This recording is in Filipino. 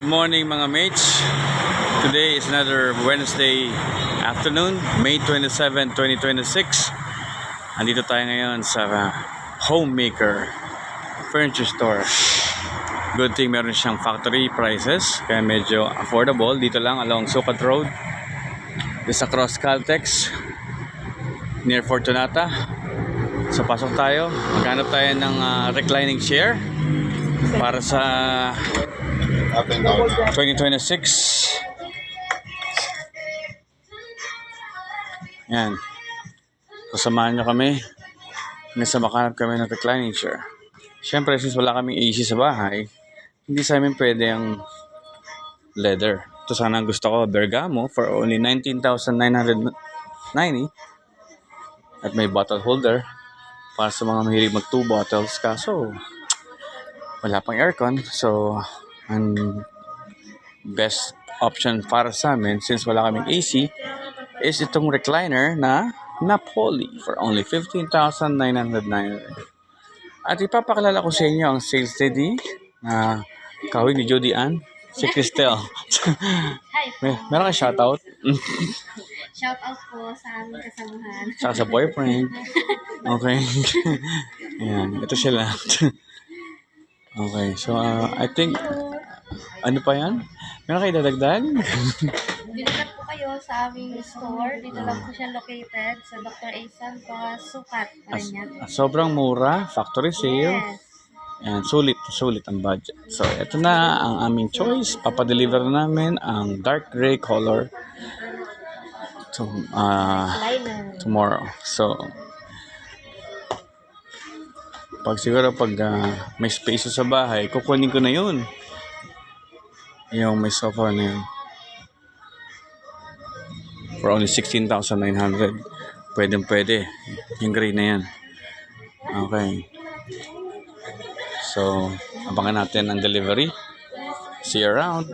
Good morning mga mates. Today is another Wednesday afternoon, May 27, 2026. Andito tayo ngayon sa Homemaker Furniture Store. Good thing meron siyang factory prices, kaya medyo affordable. Dito lang along Sukat Road. This across Caltex, near Fortunata. So pasok tayo. Maghanap tayo ng reclining chair para sa 2026. Yan. Sasamahan nyo kami hanggang sa makahanap kami ng reclining chair. Siyempre, since wala kaming AC sa bahay, hindi sa amin pwede ang leather. Ito sana ang gusto ko, Bergamo, for only 19,990. At may bottle holder para sa mga mahilig mag 2 bottles. Kaso, wala pang aircon. So, ang best option para sa amin, since wala kaming AC, is itong recliner na Napoli for only 15,990. At ipapakilala ko sa inyo ang sales lady na kawig ni Jody Ann, si Cristel. Hi po. Meron kang shoutout? Shout out po sa aming kasamahan. Saka sa boyfriend. Okay. Ayan, ito sila. Okay, so I think, ano pa yan? Meron kayo dadagdag? Bilikat po kayo sa aming store. Dito lang po siya located sa Dr. Asan Sukat. Sobrang mura, factory sale. Yes. Ayan, sulit ang budget. So, ito na ang aming choice. Papadeliver na namin ang dark gray color Liner. tomorrow. So, pag may space sa bahay, kukunin ko na yun. Yung may sofa na yun. For only 16,900. Pwede. Yung gray na yan. Okay. So, abangan natin ang delivery. See you around.